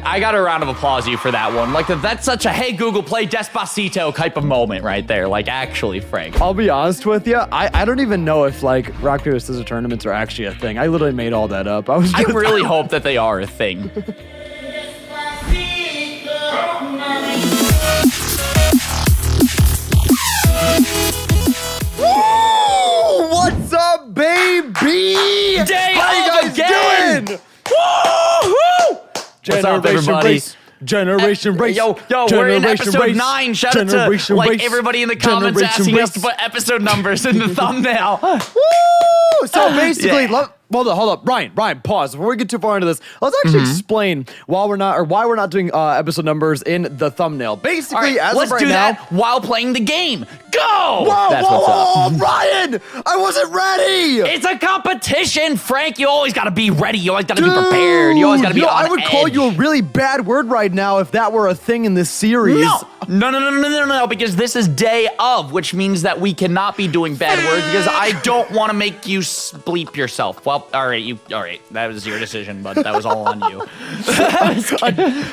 I got a round of applause you for that one. Like, that's such a, hey, Google, play Despacito type of moment right there. Like, actually, Frank. I'll be honest with you. I don't even know if, like, rock, paper, scissors tournaments are actually a thing. I literally made all that up. I really hope that they are a thing. Woo! What's up, baby? How you guys doing? Woo-hoo! What's up, everybody? Generation race. Yo, we're in episode 9. Shout out to like everybody in the comments asking us to put episode numbers in the thumbnail. Woo! So basically, hold up, Ryan, pause before we get too far into this. Let's actually explain why we're not doing episode numbers in the thumbnail. Basically, as let's of right do now, that while playing the game. Go! Whoa, Ryan! I wasn't ready. It's a competition, Frank. You always gotta be ready. You always gotta be prepared. You always gotta be on I would call you a really bad word right now if that were a thing in this series. No, because this is day of, which means that we cannot be doing bad words because I don't want to make you bleep yourself. Well, all right, that was your decision, but that was all on you.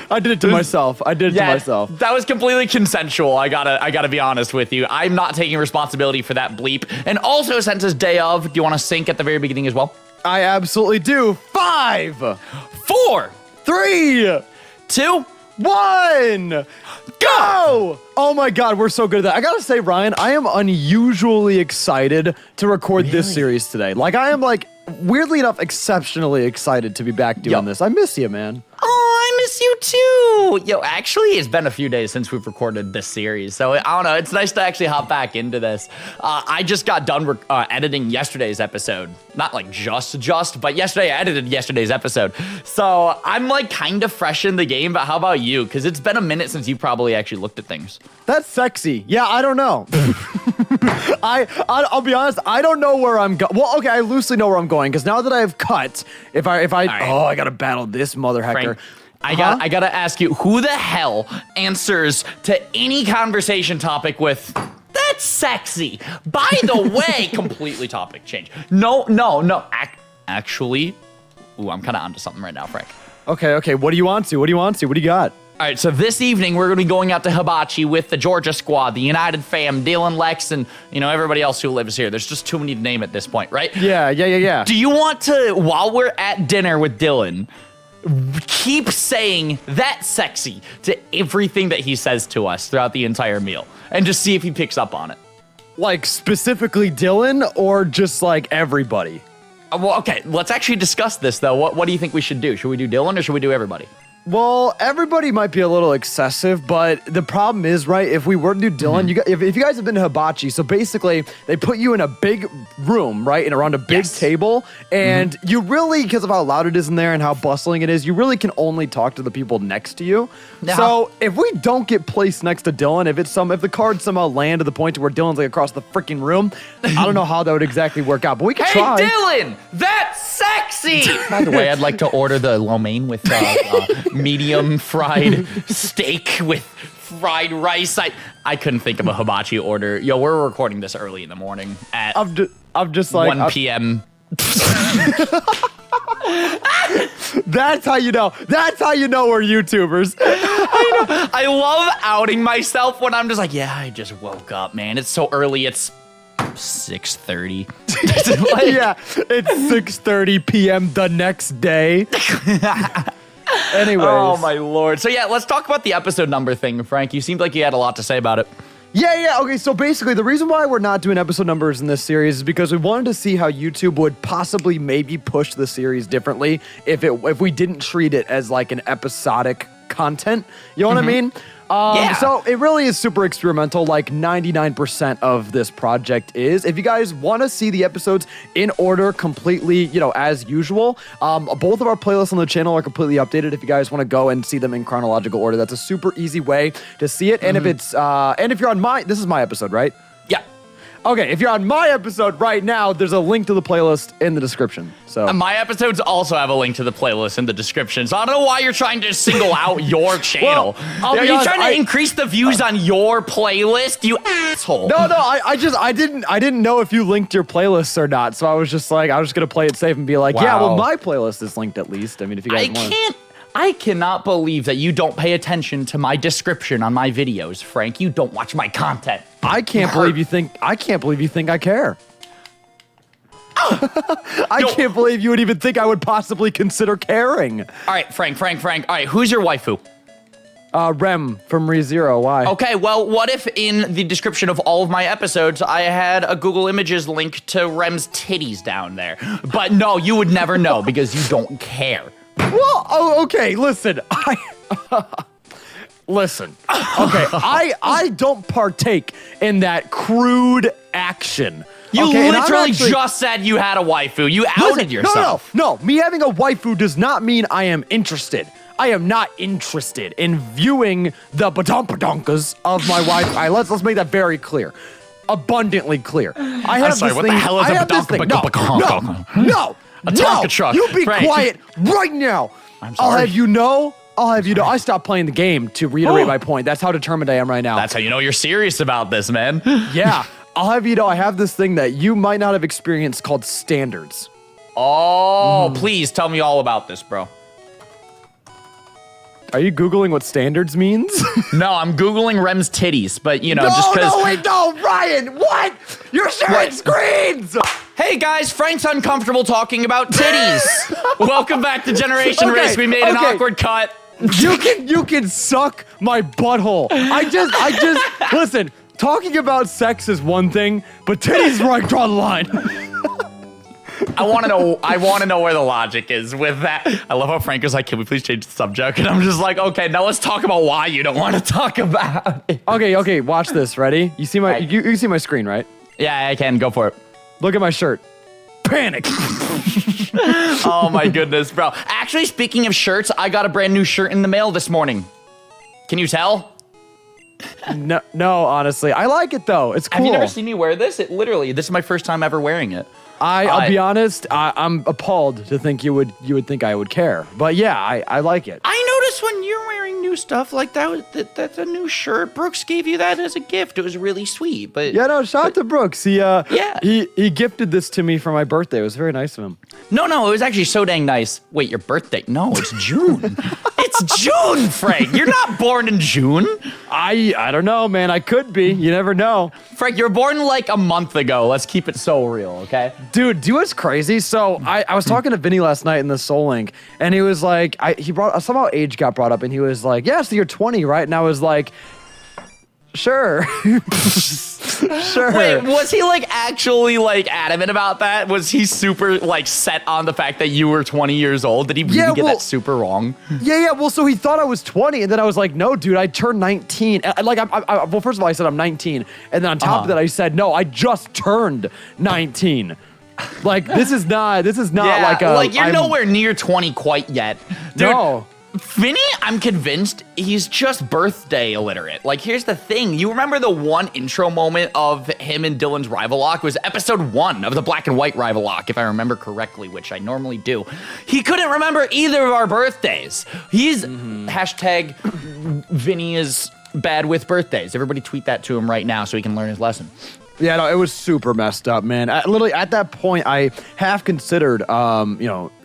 I did it to myself. That was completely consensual. I gotta be honest with you. I'm not taking responsibility for that bleep. And also, since it's day of, do you want to sync at the very beginning as well? I absolutely do. 5, 4, 3, 2, 1, go! Oh my God, we're so good at that. I gotta say, Ryan, I am unusually excited to record this series today. Like, I am like, weirdly enough, exceptionally excited to be back doing this. I miss you, man. Oh, I miss you too. Yo, actually, it's been a few days since we've recorded this series, so I don't know. It's nice to actually hop back into this. I just got done editing yesterday's episode. Not like just, but yesterday I edited yesterday's episode. So I'm like kind of fresh in the game, but how about you? Because it's been a minute since you probably actually looked at things. That's sexy. Yeah, I don't know. I'll be honest, I don't know where I'm going. Well, okay, I loosely know where I'm going, because now that I've cut, if I I gotta battle this mother hecker. Frank, I gotta ask you, who the hell answers to any conversation topic with, that's sexy? By the way, completely topic change. No. Actually, I'm kind of onto something right now, Frank. Okay, what do you want to? What do you got? All right, so this evening, we're going to be going out to Hibachi with the Georgia squad, the United fam, Dylan, Lex, and, everybody else who lives here. There's just too many to name at this point, right? Yeah. Do you want to, while we're at dinner with Dylan, keep saying that's sexy to everything that he says to us throughout the entire meal, and just see if he picks up on it? Like, specifically Dylan, or just, like, everybody? Well, okay, let's actually discuss this, though. What do you think we should do? Should we do Dylan, or should we do everybody? Well, everybody might be a little excessive, but the problem is, right, if we were to do Dylan, if you guys have been to Hibachi, so basically, they put you in a big room, right, and around a big table, and you really, because of how loud it is in there and how bustling it is, you really can only talk to the people next to you. Yeah. So, if we don't get placed next to Dylan, if the cards somehow land to the point to where Dylan's like across the freaking room, I don't know how that would exactly work out, but we can try. Hey, Dylan, that's sexy! By the way, I'd like to order the lo mein with medium fried steak with fried rice. I couldn't think of a hibachi order. Yo, we're recording this early in the morning at I'm just like 1 p.m. That's how you know. That's how you know we're YouTubers. I love outing myself when I'm just like, yeah, I just woke up, man. It's so early. It's 6:30. Yeah, it's 6:30 p.m. the next day. Anyways. Oh, my Lord. So, yeah, let's talk about the episode number thing, Frank. You seemed like you had a lot to say about it. Yeah. Okay, so basically, the reason why we're not doing episode numbers in this series is because we wanted to see how YouTube would possibly maybe push the series differently if we didn't treat it as like an episodic content. You know what I mean? So it really is super experimental, like 99% of this project is. If you guys want to see the episodes in order completely, as usual, both of our playlists on the channel are completely updated. If you guys want to go and see them in chronological order, that's a super easy way to see it. And if it's, if you're on this is my episode, right? Yeah. Okay, if you're on my episode right now, there's a link to the playlist in the description. So my episodes also have a link to the playlist in the description. So I don't know why you're trying to single out your channel. Are you trying to increase the views on your playlist, you asshole? No, I didn't know if you linked your playlists or not. So I was just like, I was just gonna play it safe and be like, yeah, well, my playlist is linked at least. I mean, if you guys want. I cannot believe that you don't pay attention to my description on my videos, Frank. You don't watch my content. I can't believe you think I care. I can't believe you would even think I would possibly consider caring. All right, Frank. All right, who's your waifu? Rem from ReZero. Why? Okay, well, what if in the description of all of my episodes, I had a Google Images link to Rem's titties down there? But no, you would never know because you don't care. Well, okay, listen. Listen. Okay, I don't partake in that crude action. You okay, literally just said you had a waifu. You outed yourself. No. Me having a waifu does not mean I am interested. I am not interested in viewing the badonkas of my waifu. Let's make that very clear. Abundantly clear. I have sorry, this what thing. the hell is I a have this thing. badonka? No. A Tonka truck. You be Frank. quiet right now. I'm sorry. I'll have you know. I stopped playing the game to reiterate my point. That's how determined I am right now. That's how you know you're serious about this, man. Yeah. I'll have you know I have this thing that you might not have experienced called standards. Oh, please tell me all about this, bro. Are you Googling what standards means? No, I'm Googling Rem's titties, but you know, just because. No, Ryan, what? You're sharing screens! Hey guys, Frank's uncomfortable talking about titties. Welcome back to Generation Race. We made an awkward cut. You can suck my butthole. I just listen. Talking about sex is one thing, but titties is where I draw the line. I want to know where the logic is with that. I love how Frank is like, "Can we please change the subject?" And I'm just like, "Okay, now let's talk about why you don't want to talk about it." Okay, watch this. Ready? You see my you see my screen, right? Yeah, I can. Go for it. Look at my shirt. Panic. Oh my goodness, bro. Actually, speaking of shirts, I got a brand new shirt in the mail this morning. Can you tell? No, honestly. I like it though. It's cool. Have you never seen me wear this? This is my first time ever wearing it. I'll be honest, I'm appalled to think you would think I would care. But yeah, I like it. I noticed when you're wearing new stuff like that's a new shirt. Brooks gave you that as a gift. It was really sweet. But yeah, no, shout out to Brooks. He gifted this to me for my birthday. It was very nice of him. No, it was actually so dang nice. Wait, your birthday? No, it's June. It's June, Frank. You're not born in June. I don't know, man. I could be. You never know. Frank, you were born like a month ago. Let's keep it so real, okay? Dude, do you know what's crazy? So I was talking to Vinny last night in the Soul Link, and he was like, somehow age got brought up, and he was like, yeah, so you're 20, right? And I was like, sure. Sure. Wait, was he like actually like adamant about that? Was he super like set on the fact that you were 20 years old? Did he really get that super wrong? Yeah. Well, so he thought I was 20, and then I was like, no, dude, I turned 19. Like, well, first of all, I said I'm 19, and then on top of that, I said, no, I just turned 19. Like, this is not like you're nowhere near 20 quite yet. Dude, no. Vinny, I'm convinced he's just birthday illiterate. Like, here's the thing. You remember the one intro moment of him and Dylan's rival lock? It was episode 1 of the black and white rival lock, if I remember correctly, which I normally do. He couldn't remember either of our birthdays. He's hashtag Vinny is bad with birthdays. Everybody tweet that to him right now so he can learn his lesson. Yeah, no, it was super messed up, man. Literally, at that point, I half considered,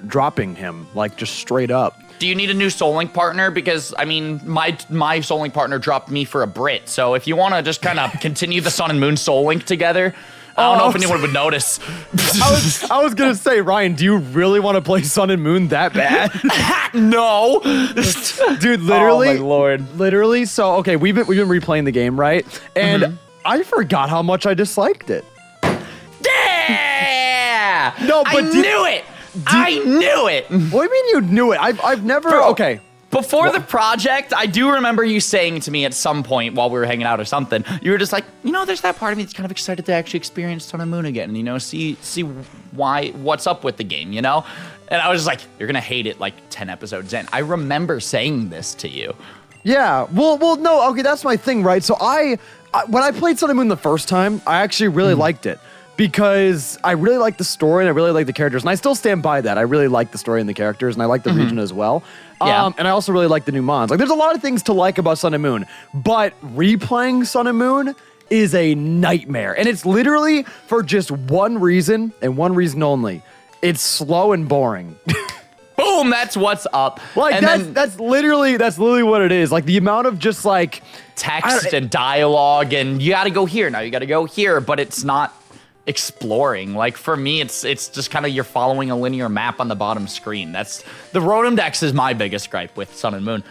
dropping him, like, just straight up. Do you need a new Soul Link partner? Because, I mean, my Soul Link partner dropped me for a Brit. So if you want to just kind of continue the Sun and Moon Soul Link together, I don't know if anyone would notice. I was going to say, Ryan, do you really want to play Sun and Moon that bad? No. Dude, literally. Oh, my Lord. Literally. So, okay, we've been replaying the game, right? And I forgot how much I disliked it. Yeah! No, but I knew it! I knew it! What do you mean you knew it? I've never... Bro, okay. Before the project, I do remember you saying to me at some point while we were hanging out or something, you were just like, there's that part of me that's kind of excited to actually experience Sun and Moon again, and, see what's up with the game, And I was just like, you're going to hate it like 10 episodes in. I remember saying this to you. Yeah. Well, no, okay, that's my thing, right? So when I played Sun and Moon the first time, I actually really liked it. Because I really like the story and I really like the characters. And I still stand by that. I really like the story and the characters, and I like the region as well. Yeah. And I also really like the new mons. Like, there's a lot of things to like about Sun and Moon, but replaying Sun and Moon is a nightmare. And it's literally for just one reason and one reason only. It's slow and boring. Boom! boom, that's what's up. Like And that's literally what it is. Like the amount of just like text and dialogue, and you got to go here now. You got to go here, but it's not exploring. Like for me, it's just kind of you're following a linear map on the bottom screen. That's the Rotom Dex is my biggest gripe with Sun and Moon.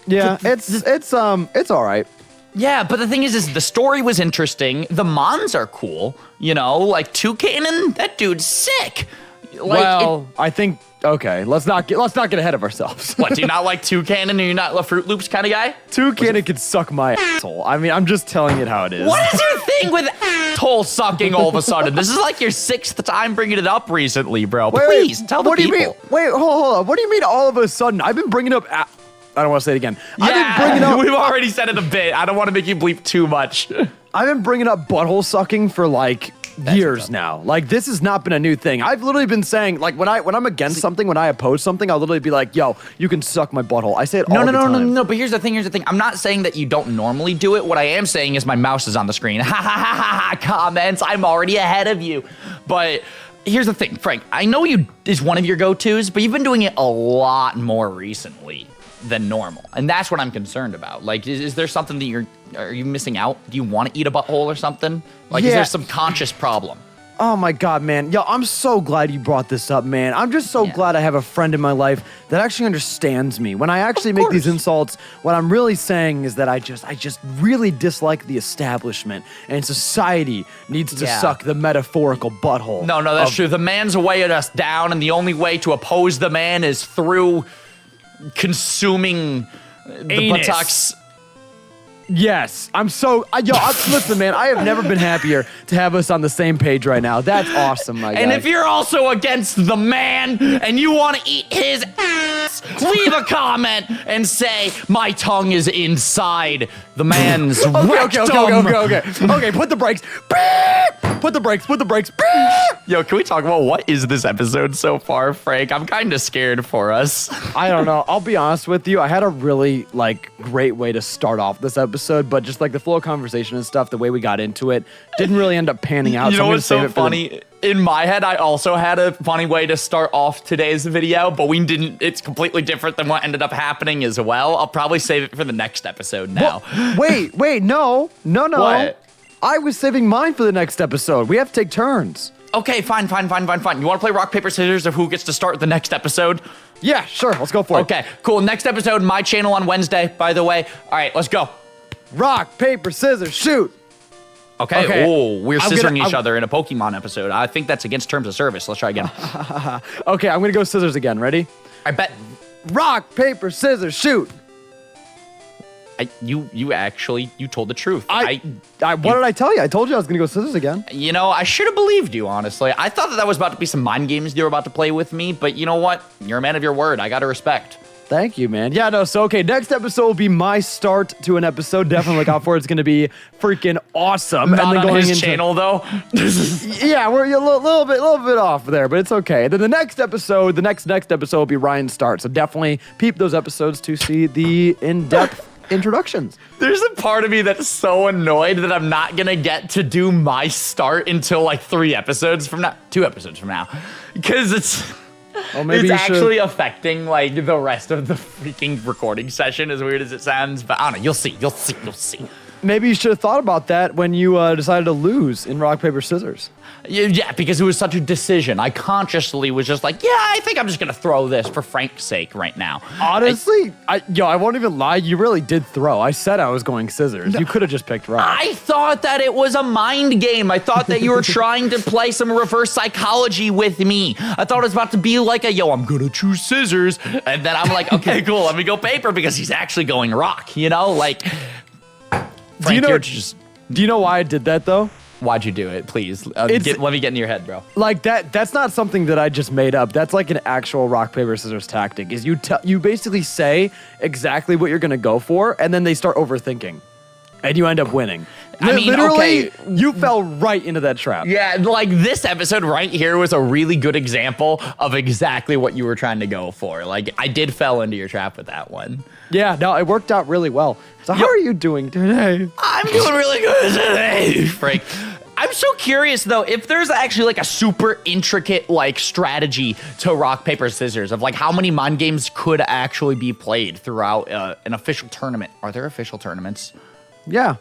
Yeah, it's all right. Yeah, but the thing is the story was interesting. The Mons are cool, you know, like Toucannon, that dude's sick. Like, I think okay. Let's not get ahead of ourselves. What, do you not like Toucannon? Are you not a Fruit Loops kind of guy? Toucannon could suck my asshole. I mean, I'm just telling it how it is. What is your thing with asshole sucking all of a sudden? This is like your 6th time bringing it up recently, bro. Please, tell the people. Do you mean? Wait, hold on. What do you mean all of a sudden? I've been bringing up... I don't want to say it again. Yeah, I've been bringing up... We've already said it a bit. I don't want to make you bleep too much. I've been bringing up butthole sucking for like years now. Like this has not been a new thing. I've literally been saying like when I'm against something, when I oppose something, I'll literally be like, "Yo, you can suck my butthole." I say it all the time. No. But here's the thing. I'm not saying that you don't normally do it. What I am saying is my mouse is on the screen. Ha ha ha ha ha. Comments. I'm already ahead of you. But here's the thing, Frank. I know you is one of your go-tos, but you've been doing it a lot more recently than normal, and that's what I'm concerned about. Like, is there something that are you missing out? Do you want to eat a butthole or something? Like, is there some conscious problem? Oh my God, man. Yo, I'm so glad you brought this up, man. I'm just so glad I have a friend in my life that actually understands me. When I actually make these insults, what I'm really saying is that I just really dislike the establishment, and society needs to suck the metaphorical butthole. No, that's true. The man's weighing us down, and the only way to oppose the man is through consuming the buttocks. Yes, listen, man, I have never been happier to have us on the same page right now. That's awesome, my guy. And if you're also against the man and you want to eat his ass, leave a comment and say, my tongue is inside the man's rectum. Okay, put the brakes. Beep! Put the brakes. Beep! Yo, can we talk about what is this episode so far, Frank? I'm kind of scared for us. I don't know. I'll be honest with you. I had a really, great way to start off this episode, but just, the flow of conversation and stuff, the way we got into it, didn't really end up panning out. You know what's so funny? In my head, I also had a funny way to start off today's video, but we didn't. It's completely different than what ended up happening as well. I'll probably save it for the next episode now. Wait, no. What? I was saving mine for the next episode. We have to take turns. Okay, fine. You want to play rock, paper, scissors of who gets to start the next episode? Yeah, sure. Let's go for it. Okay, cool. Next episode, my channel on Wednesday, by the way. All right, let's go. Rock, paper, scissors, shoot. Okay. Oh, we're scissoring each other in a Pokemon episode. I think that's against terms of service. Let's try again. Okay, I'm going to go scissors again. Ready? I bet. Rock, paper, scissors, shoot. You told the truth. What did I tell you? I told you I was going to go scissors again. You know, I should have believed you, honestly. I thought that was about to be some mind games you were about to play with me, but you know what? You're a man of your word. I got to respect. Thank you, man. Yeah, no, so, okay, next episode will be my start to an episode. Definitely look out for it. It's going to be freaking awesome. Not on his channel, though. Yeah, we're a little bit off there, but it's okay. Then the next episode will be Ryan's start. So definitely peep those episodes to see the in-depth introductions. There's a part of me that's so annoyed that I'm not going to get to do my start until 2 episodes from now. Because it's... Well, maybe it's actually affecting the rest of the freaking recording session, as weird as it sounds. But I don't know. You'll see. Maybe you should have thought about that when you decided to lose in rock, paper, scissors. Yeah, because it was such a decision. I consciously was just I think I'm just going to throw this for Frank's sake right now. Honestly, I won't even lie. You really did throw. I said I was going scissors. You could have just picked rock. I thought that it was a mind game. I thought that you were trying to play some reverse psychology with me. I thought it was about to be I'm going to choose scissors. And then I'm like, okay, cool. Let me go paper because he's actually going rock, Frank, do you know why I did that, though? Why'd you do it? Please, let me get in your head, bro. That's not something that I just made up. That's an actual rock, paper, scissors tactic. Is you basically say exactly what you're going to go for, and then they start overthinking. And you end up winning. I mean, literally, you fell right into that trap. Yeah, this episode right here was a really good example of exactly what you were trying to go for. I did fell into your trap with that one. Yeah, no, it worked out really well. So how are you doing today? I'm doing really good today, Frank. I'm I'm so curious though, if there's actually like a super intricate like strategy to rock, paper, scissors of like how many mind games could actually be played throughout an official tournament. Are there official tournaments? Yeah.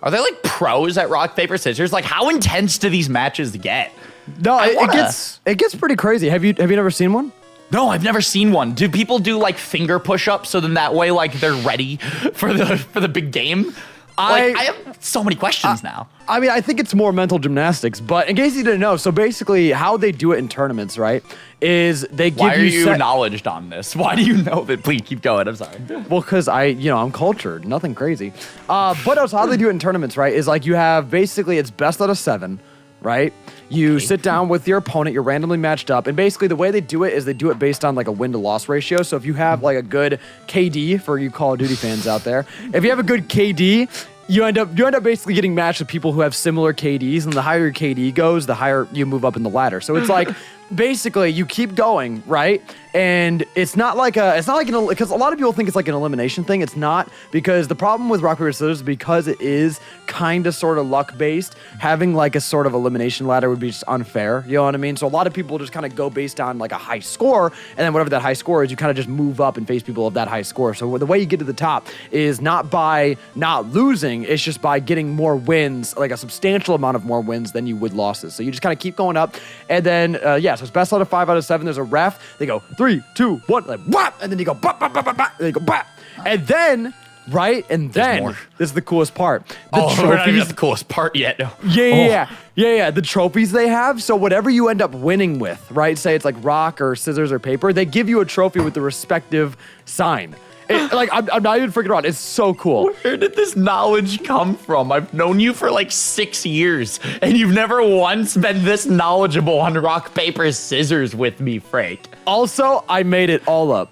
Are there like pros at rock, paper, scissors? Like how intense do these matches get? No, it gets pretty crazy. Have you never seen one? No, I've never seen one. Do people do like finger push-ups so then that way like they're ready for the big game? I have so many questions now. I mean, I think it's more mental gymnastics, but in case you didn't know, so basically how they do it in tournaments, right, is they give you... Why are you knowledged on this? Why do you know that? Please keep going. I'm sorry. Well, because I'm cultured. Nothing crazy. But also how they do it in tournaments, right, is like you have basically it's best out of 7, right? You sit down with your opponent, you're randomly matched up, and basically the way they do it is they do it based on like a win-to-loss ratio. So if you have like a good KD, for you Call of Duty fans out there, if you have a good KD, you end up basically getting matched with people who have similar KDs, and the higher your KD goes, the higher you move up in the ladder. So it's like basically you keep going, right? And it's not like because a lot of people think it's like an elimination thing. It's not, because the problem with rock paper scissors, because it is kind of sort of luck based, having like a sort of elimination ladder would be just unfair. You know what I mean? So a lot of people just kind of go based on like a high score, and then whatever that high score is, you kind of just move up and face people of that high score. So the way you get to the top is not by not losing, it's just by getting more wins, like a substantial amount of more wins than you would losses. So you just kind of keep going up, and then so it's best out of 5 out of 7. There's a ref. They go 3, 2, 1, like whap, and then you go bop, bop, bop, bop, bop, and then you go bop, and then right, and then this is the coolest part. We're not even at the coolest part yet. Yeah. The trophies they have. So whatever you end up winning with, right? Say it's like rock or scissors or paper, they give you a trophy with the respective sign. I'm not even freaking around. It's so cool. Where did this knowledge come from? I've known you for like 6 years, and you've never once been this knowledgeable on rock, paper, scissors with me, Frank. Also, I made it all up.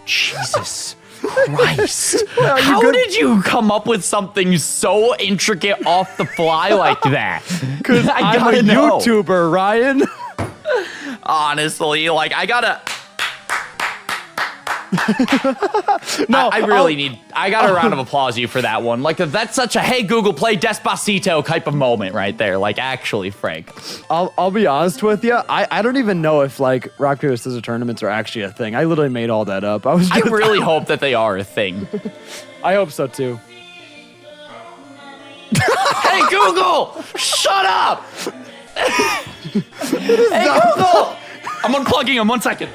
Jesus Christ. How did you come up with something so intricate off the fly like that? Because I'm a YouTuber, Ryan. Honestly, like, I gotta... No, I got a round of applause you for that one. Like, that's such a, hey, Google, play Despacito type of moment right there. Like, actually, Frank. I'll be honest with you. I don't even know if, like, rock, paper, scissors tournaments are actually a thing. I literally made all that up. I really hope that they are a thing. I hope so, too. Hey, Google! Shut up! Hey, Google! I'm unplugging him. 1 second.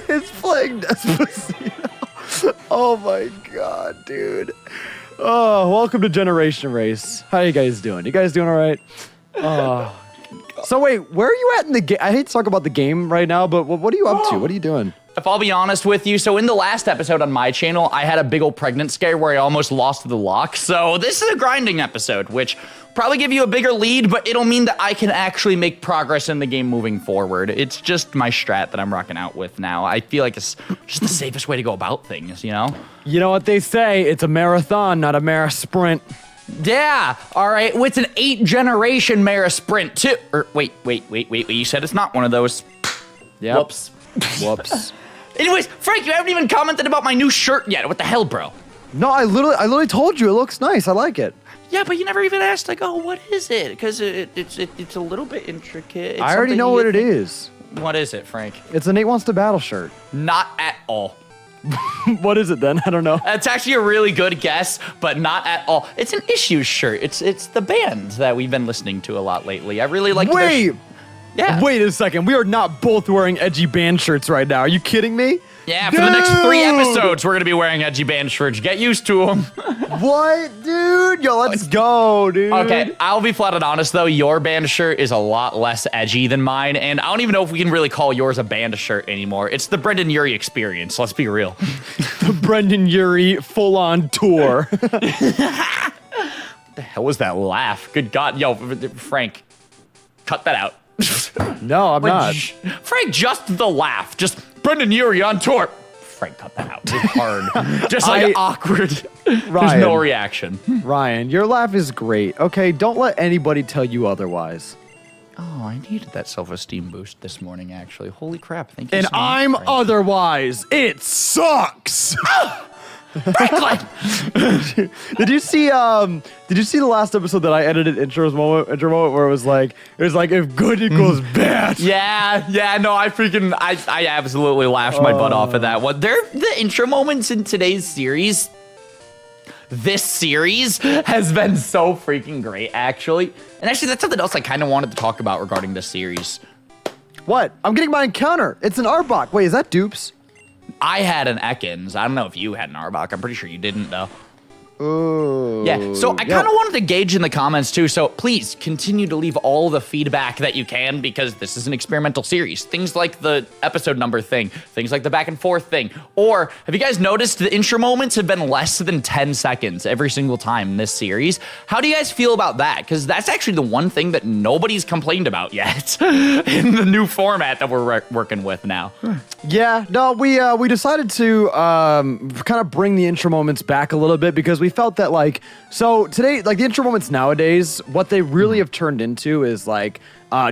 It's playing Despacito. Oh my god, dude. Oh, welcome to Generation Race. How you guys doing? You guys doing all right? Oh. So wait, where are you at in the game? I hate to talk about the game right now, but what are you up to? What are you doing? If I'll be honest with you, so in the last episode on my channel, I had a big old pregnant scare where I almost lost the lock. So this is a grinding episode, which probably give you a bigger lead, but it'll mean that I can actually make progress in the game moving forward. It's just my strat that I'm rocking out with now. I feel like it's just the safest way to go about things, you know? You know what they say, it's a marathon, not a mara sprint. Yeah, all right, well, it's an 8th-generation mara sprint too. Or wait, you said it's not one of those. Yeah. Whoops. Anyways, Frank, you haven't even commented about my new shirt yet. What the hell, bro? No, I literally told you it looks nice. I like it. Yeah, but you never even asked, like, oh, what is it? Because it's a little bit intricate. I already know what it is. What is it, Frank? It's a Nate Wants to Battle shirt. Not at all. What is it then? I don't know. It's actually a really good guess, but not at all. It's an Issues shirt. It's the band that we've been listening to a lot lately. I really like. Yeah. Wait a second. We are not both wearing edgy band shirts right now. Are you kidding me? Yeah, for the next 3 episodes, we're going to be wearing edgy band shirts. Get used to them. What, dude? Yo, let's go, dude. Okay, I'll be flat out honest, though. Your band shirt is a lot less edgy than mine, and I don't even know if we can really call yours a band shirt anymore. It's the Brendan Urie experience. Let's be real. The Brendan Urie full-on tour. What the hell was that laugh? Good God. Yo, Frank, cut that out. No, I'm not. Frank, just the laugh. Just Brendan Urie on tour. Frank, cut that out. It's hard. Just like awkward. Ryan, there's no reaction. Ryan, your laugh is great. Okay, don't let anybody tell you otherwise. Oh, I needed that self-esteem boost this morning, actually. Holy crap, thank you so much, I'm Frank. Otherwise. It sucks. Franklin! Did you see the last episode that I edited intro moment where it was like if good equals bad? Yeah, no, I absolutely laughed my butt off at that one. The intro moments in today's series, this series has been so freaking great, actually. And actually, that's something else I kind of wanted to talk about regarding this series. What? I'm getting my encounter. It's an Arbok. Wait, is that dupes? I had an Ekans. I don't know if you had an Arbok. I'm pretty sure you didn't, though. Oh. Yeah, so I kind of wanted to gauge in the comments too, so please continue to leave all the feedback that you can because this is an experimental series. Things like the episode number thing, things like the back and forth thing, or have you guys noticed the intro moments have been less than 10 seconds every single time in this series? How do you guys feel about that? Because that's actually the one thing that nobody's complained about yet in the new format that we're working with now. Yeah, no, we decided to kind of bring the intro moments back a little bit because we felt that so today, the intro moments nowadays, what they really have turned into is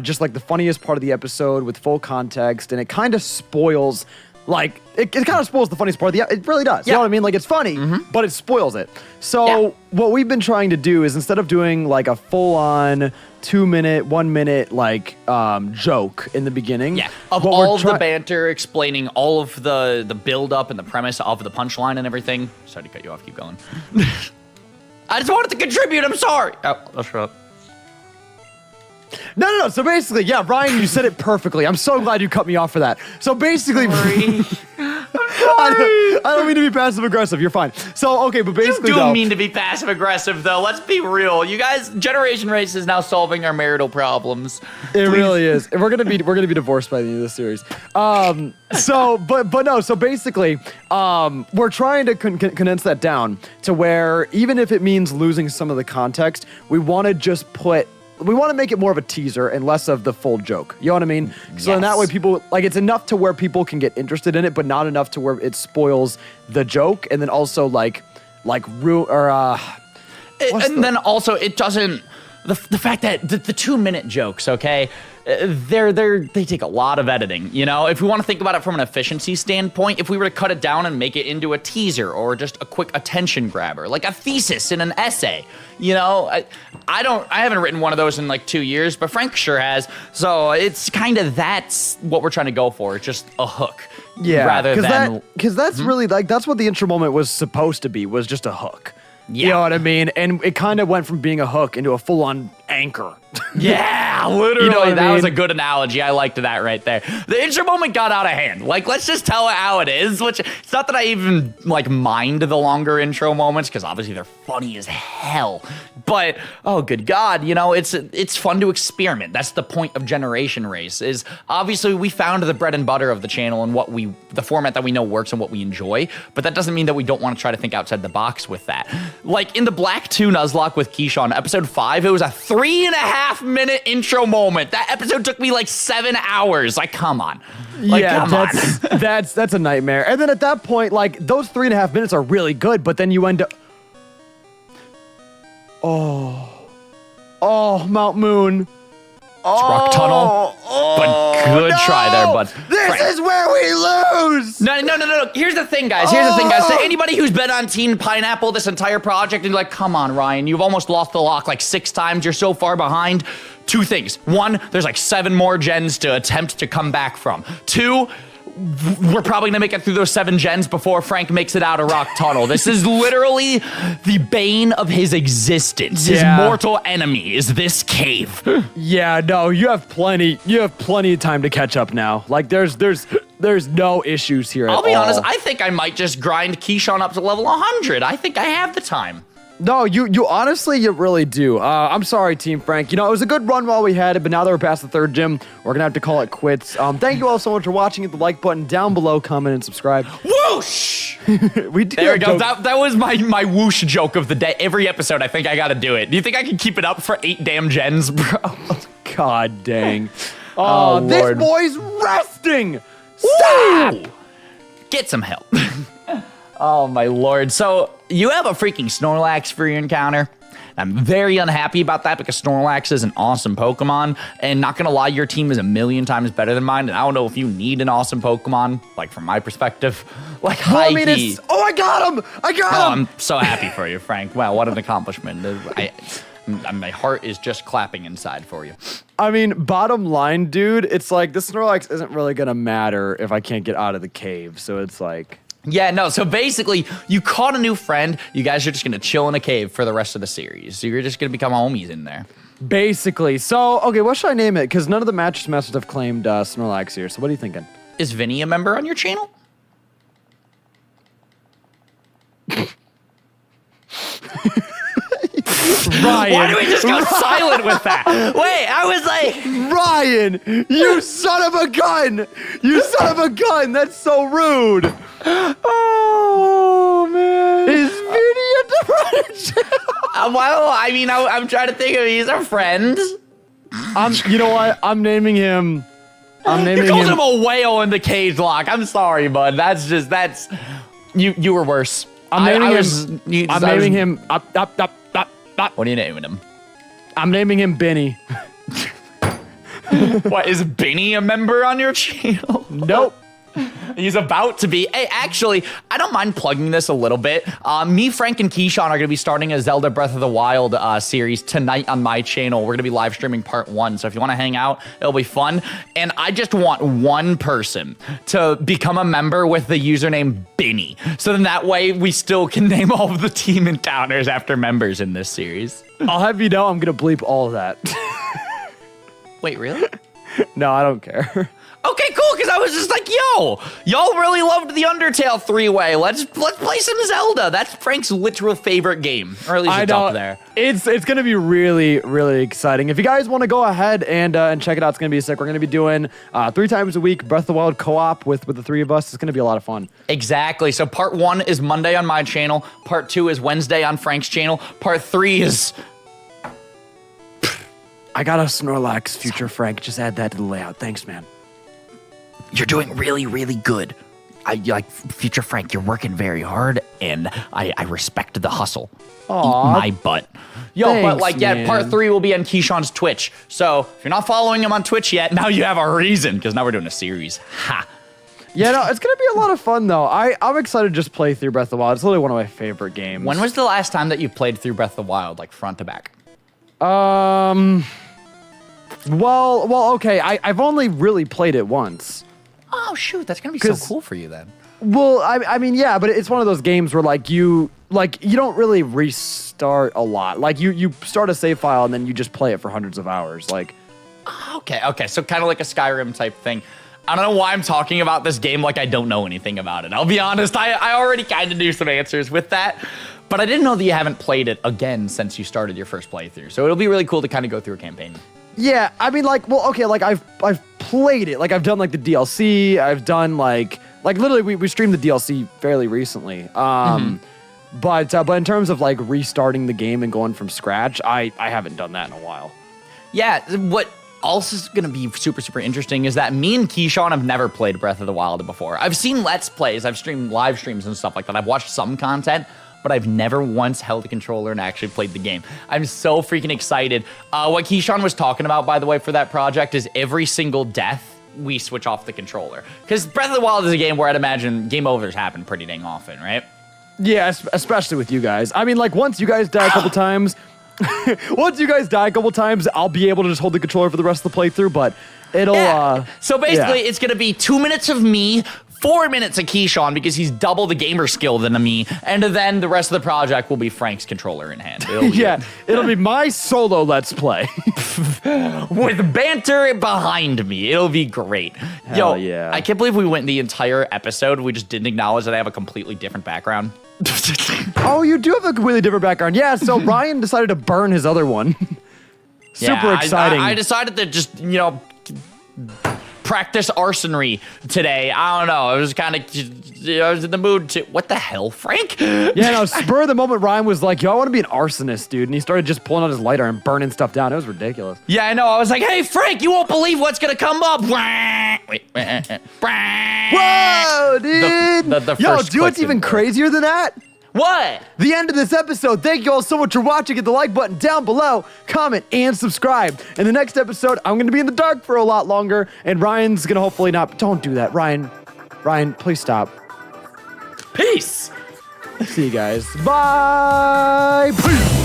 just the funniest part of the episode with full context, and it kind of spoils, it kind of spoils the funniest part of the it really does. You know what I mean? It's funny, but it spoils it. So what we've been trying to do is instead of doing a full-on 2-minute, 1-minute joke in the beginning. Yeah, of all the banter, explaining all of the build-up and the premise of the punchline and everything. Sorry to cut you off, keep going. I just wanted to contribute, I'm sorry. Oh, I'll shut up. No. So basically, yeah, Ryan, you said it perfectly. I'm so glad you cut me off for that. So basically, I don't mean to be passive aggressive. You're fine. So okay, but basically, you do mean to be passive aggressive, though. Let's be real. You guys, Generation Race is now solving our marital problems. It really is. We're gonna be divorced by the end of this series. So basically, we're trying to condense that down to where even if it means losing some of the context, we want to make it more of a teaser and less of the full joke. You know what I mean? So in that way, people it's enough to where people can get interested in it, but not enough to where it spoils the joke, and then also then also it doesn't. The fact that the 2-minute jokes, okay, they take a lot of editing. You know, if we want to think about it from an efficiency standpoint, if we were to cut it down and make it into a teaser or just a quick attention grabber, like a thesis in an essay, you know, I haven't written one of those in 2 years, but Frank sure has. So it's kind of that's what we're trying to go for, just a hook. Yeah, rather than because that's really that's what the intro moment was supposed to be, was just a hook. Yeah. You know what I mean? And it kind of went from being a hook into a full-on anchor. Yeah, literally. You know that was a good analogy. I liked that right there. The intro moment got out of hand. Let's just tell it how it is. Which it's not that I even mind the longer intro moments because obviously they're funny as hell. But oh, good God, you know it's fun to experiment. That's the point of Generation Race. Is obviously we found the bread and butter of the channel and the format that we know works and what we enjoy. But that doesn't mean that we don't want to try to think outside the box with that. In the Black 2 Nuzlocke with Keyshawn, episode 5, it was a 3.5-minute intro moment. That episode took me 7 hours. Come on. Come on. that's a nightmare. And then at that point, those 3.5 minutes are really good, but then you end up. Oh, Mount Moon. Rock tunnel. But good try there, bud. This is where we lose. No. Here's the thing, guys. To anybody who's been on Team Pineapple this entire project and you're come on, Ryan, you've almost lost the lock 6 times. You're so far behind. 2 things. 1, there's 7 more gens to attempt to come back from. 2, we're probably gonna make it through those 7 gens before Frank makes it out of Rock Tunnel. This is literally the bane of his existence. His mortal enemy is this cave. Yeah, no, you have plenty of time to catch up now. There's no issues here at all. I'll be honest, I think I might just grind Keyshawn up to level 100. I think I have the time. No, you honestly, you really do. I'm sorry, Team Frank. You know, it was a good run while we had it, but now that we're past the 3rd gym, we're going to have to call it quits. Thank you all so much for watching. Hit the like button down below, comment, and subscribe. Whoosh! There we go. That was my whoosh joke of the day. Every episode, I think I got to do it. Do you think I can keep it up for 8 damn gens, bro? God dang. Oh, this Lord. boy's resting! Stop! Ooh. Get some help. Oh, my Lord. So, you have a freaking Snorlax for your encounter. I'm very unhappy about that because Snorlax is an awesome Pokemon, and not gonna lie, your team is a million times better than mine, and I don't know if you need an awesome Pokemon, like from my perspective. Like, well, I mean, I got him! I got him! I'm so happy for you, Frank. Wow, what an accomplishment. My heart is just clapping inside for you. I mean, bottom line, dude, it's like this Snorlax isn't really gonna matter if I can't get out of the cave, so it's like... Yeah, no, so basically, you caught a new friend, you guys are just gonna chill in a cave for the rest of the series. So you're just gonna become homies in there. Basically. So, okay, what should I name it? Because none of the Mattress Masters have claimed Snorlax here, so what are you thinking? Is Vinny a member on your channel? Ryan. Why do we just go silent with that? Wait, I was like... Ryan, you son of a gun! You son of a gun! That's so rude! Oh, man. Is Vinny a different well, I mean, I'm trying to think of he's a friend. You know what? I'm naming him... You called him a whale in the cage lock. I'm sorry, bud. You were worse. I'm naming him... What are you naming him? I'm naming him Benny. What, is Benny a member on your channel? Nope. He's about to be. Hey, actually, I don't mind plugging this a little bit. Me, Frank, and Keyshawn are going to be starting a Zelda Breath of the Wild series tonight on my channel. We're going to be live streaming part 1. So if you want to hang out, it'll be fun. And I just want one person to become a member with the username Benny. So then that way we still can name all of the team encounters after members in this series. I'll have you know I'm going to bleep all of that. Wait, really? No, I don't care. Okay, cool, because I was just like, yo, y'all really loved the Undertale 3-way. Let's play some Zelda. That's Frank's literal favorite game, or at least it's up there. It's going to be really, really exciting. If you guys want to go ahead and check it out, it's going to be sick. We're going to be doing 3 times a week Breath of the Wild co-op with the 3 of us. It's going to be a lot of fun. Exactly. So part 1 is Monday on my channel. Part 2 is Wednesday on Frank's channel. Part 3 is... I got a Snorlax future, Frank. Just add that to the layout. Thanks, man. You're doing really, really good. Like future Frank, you're working very hard, and I respect the hustle. Aww. Eat my butt. Yo, thanks, but like, yeah, man. part 3 will be on Keyshawn's Twitch. So if you're not following him on Twitch yet, now you have a reason, because now we're doing a series. Ha. Yeah, no, it's going to be a lot of fun, though. I'm excited to just play through Breath of the Wild. It's literally one of my favorite games. When was the last time that you played through Breath of the Wild, like front to back? Well, okay. I've only really played it once. Oh shoot, that's gonna be so cool for you then. Well, I mean, yeah, but it's one of those games where you don't really restart a lot. Like you start a save file and then you just play it for hundreds of hours. Like, okay, so kind of like a Skyrim type thing. I don't know why I'm talking about this game like I don't know anything about it. I'll be honest, I already kind of knew some answers with that, but I didn't know that you haven't played it again since you started your first playthrough. So it'll be really cool to kind of go through a campaign. Yeah, I mean, like, well, okay, like I've played it. Like I've done like the DLC. I've done like literally we streamed the DLC fairly recently. But in terms of like restarting the game and going from scratch, I haven't done that in a while. Yeah, what also is going to be super, super interesting is that me and Keyshawn have never played Breath of the Wild before. I've seen Let's Plays, I've streamed live streams and stuff like that. I've watched some content, but I've never once held a controller and actually played the game. I'm so freaking excited. What Keyshawn was talking about, by the way, for that project is every single death, we switch off the controller. Because Breath of the Wild is a game where I'd imagine game overs happen pretty dang often, right? Yeah, especially with you guys. I mean, like, once you guys die a couple times, I'll be able to just hold the controller for the rest of the playthrough, but it'll, So basically, it's going to be 2 minutes of me, 4 minutes of Keyshawn because he's double the gamer skill than me, and then the rest of the project will be Frank's controller in hand. It'll be my solo Let's Play. With banter behind me. It'll be great. Hell yeah. I can't believe we went the entire episode. We just didn't acknowledge that I have a completely different background. Oh, you do have a completely different background. Yeah, so Ryan decided to burn his other one. Super exciting. I decided to just, practice arsonry today. I don't know. I was kind of, I was in the mood to, what the hell, Frank? Yeah, no, spur of the moment, Ryan was like, yo, I want to be an arsonist, dude. And he started just pulling out his lighter and burning stuff down. It was ridiculous. Yeah, I know. I was like, hey, Frank, you won't believe what's going to come up. Whoa, dude. The yo, first dude, what's even crazier than that? What? The end of this episode. Thank you all so much for watching. Hit the like button down below, comment, and subscribe. In the next episode, I'm going to be in the dark for a lot longer, and Ryan's going to hopefully not. Don't do that, Ryan. Ryan, please stop. Peace. See you guys. Bye. Peace.